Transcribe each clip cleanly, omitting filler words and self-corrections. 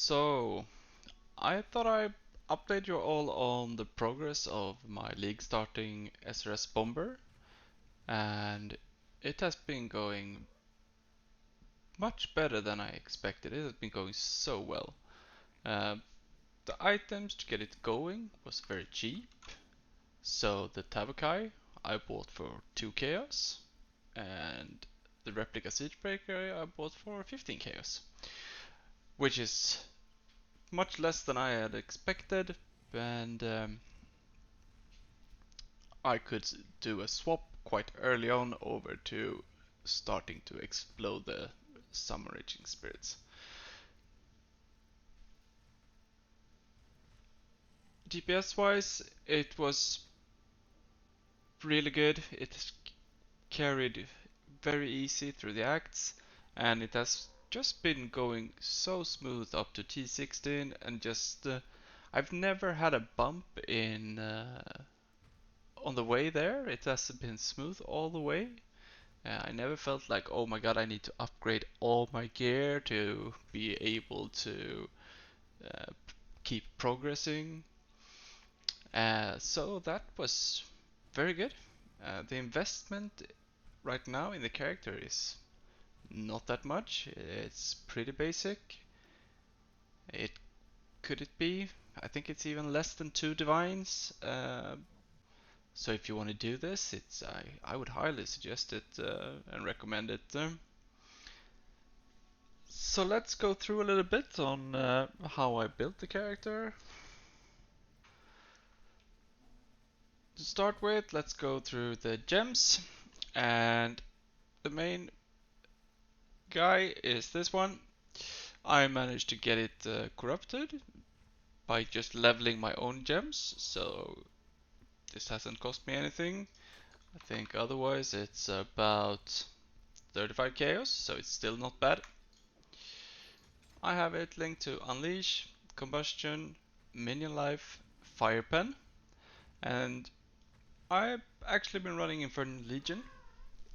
So, I thought I'd update you all on the progress of my league starting SRS Bomber, and it has been going much better than I expected. It has been going so well. Uh, the items to get it going was very cheap, so the Tabakai I bought for 2 chaos, and the replica Siegebreaker I bought for 15 chaos, which is much less than I had expected, and I could do a swap quite early on over to starting to explode the Summer Raging Spirits. DPS wise, it was really good. It carried very easy through the acts, and it has just been going so smooth up to T16, and just I've never had a bump in on the way there. It has been smooth all the way. I never felt like, oh my god, I need to upgrade all my gear to be able to uh, keep progressing. So that was very good. The investment right now in the character is not that much. It's pretty basic. It could it be? I think it's even less than 2 divines. So if you want to do this, I would highly suggest it and recommend it. So let's go through a little bit on how I built the character. To start with, let's go through the gems, and the main guy is this one. I managed to get it corrupted by just leveling my own gems, so this hasn't cost me anything. I think otherwise it's about 35 chaos, so it's still not bad. I have it linked to Unleash, Combustion, Minion Life, Fire Pen, and I've actually been running Infernal Legion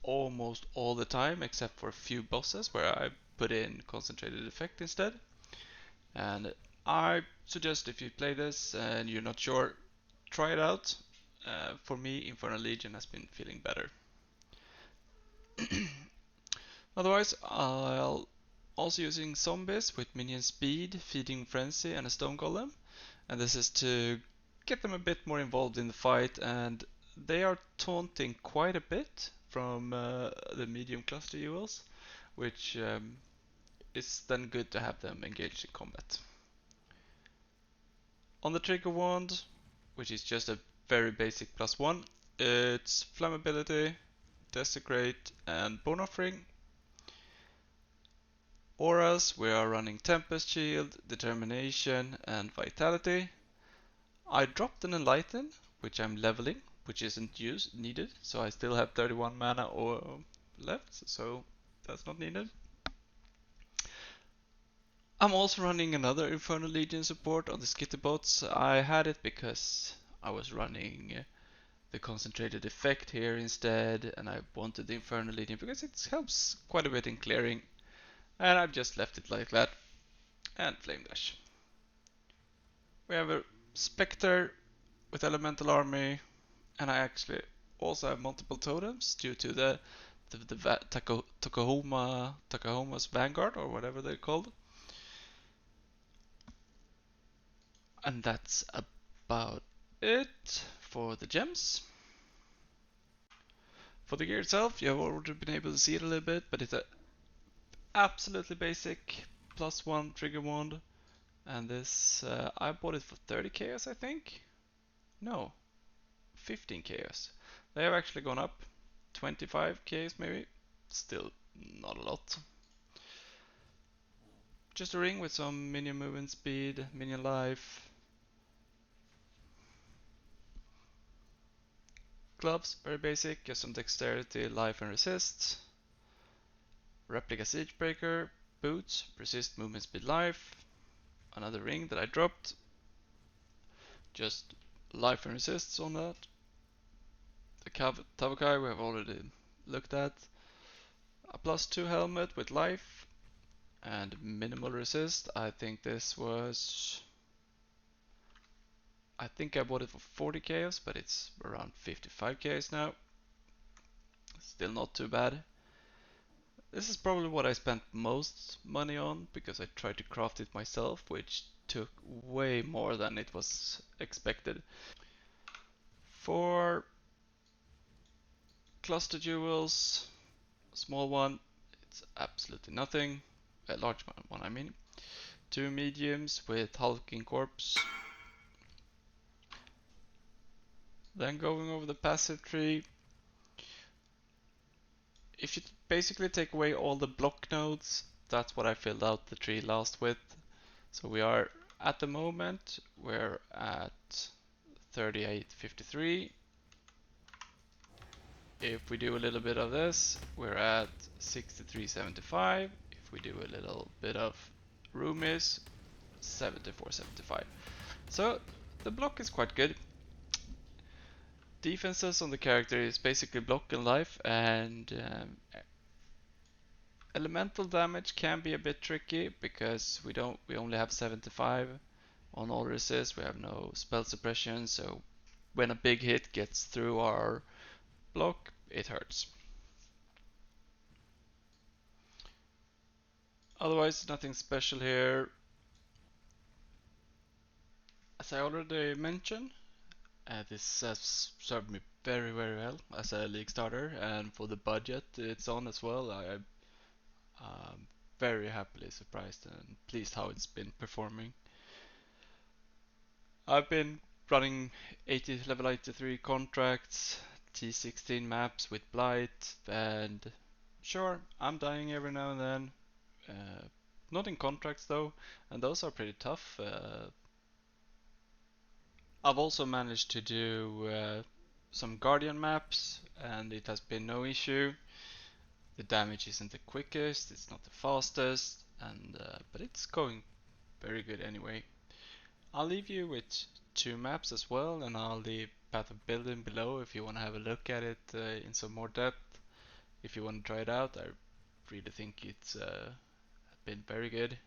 almost all the time, except for a few bosses where I put in Concentrated Effect instead. And I suggest if you play this and you're not sure, try it out. For me, Infernal Legion has been feeling better. Otherwise, I'll also using zombies with minion speed, feeding frenzy, and a stone golem. And this is to get them a bit more involved in the fight, and they are taunting quite a bit from the medium cluster ULs, which is then good to have them engaged in combat. On the trigger wand, which is just a very basic +1, it's flammability, desecrate, and bone offering. Auras, we are running Tempest Shield, Determination, and Vitality. I dropped an Enlighten, which I'm leveling, which isn't needed, so I still have 31 mana or left, so that's not needed. I'm also running another Infernal Legion support on the Skitterbots. I had it because I was running the concentrated effect here instead, and I wanted the Infernal Legion because it helps quite a bit in clearing, and I've just left it like that, and Flame Dash. We have a Spectre with Elemental Army, and I actually also have multiple totems due to the Takahoma's Vanguard, or whatever they're called. And that's about it for the gems. For the gear itself, you have already been able to see it a little bit, but it's a absolutely basic +1 trigger wand. And this, I bought it for 30 chaos, I think. No, 15 chaos. They have actually gone up 25 chaos maybe. Still not a lot. Just a ring with some minion movement speed, minion life. Gloves, very basic, just some dexterity, life and resist. Replica Siegebreaker, boots, resist, movement speed, life. Another ring that I dropped. Just life and resists on that. The Tabakai we have already looked at. A +2 helmet with life. and minimal resist. I think this was, I think I bought it for 40 chaos, but it's around 55 chaos now. Still not too bad. This is probably what I spent most money on because I tried to craft it myself, which took way more than it was expected. For cluster jewels, small one, it's absolutely nothing. A large one, I mean. Two mediums with hulking corpse. Then going over the passive tree. If you basically take away all the block nodes, that's what I filled out the tree last with. So we are, at the moment, we're at 3853. If we do a little bit of this, we're at 6375. If we do a little bit of roomies, 7475. So the block is quite good. Defenses on the character is basically block and life, and elemental damage can be a bit tricky because we only have 75 on all resists. We have no spell suppression, so when a big hit gets through our block, it hurts. Otherwise, nothing special here. As I already mentioned, this has served me very well as a league starter, and for the budget it's on as well. I'm very happily surprised and pleased how it's been performing. I've been running level 83 contracts, T16 maps with Blight, and sure, I'm dying every now and then. Not in contracts though, and those are pretty tough. I've also managed to do some Guardian maps, and it has been no issue. The damage isn't the quickest, it's not the fastest, and but it's going very good anyway. I'll leave you with two maps as well, and I'll leave Path of Building below if you want to have a look at it in some more depth. If you want to try it out, I really think it's been very good.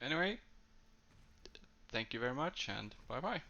Anyway, thank you very much, and bye bye.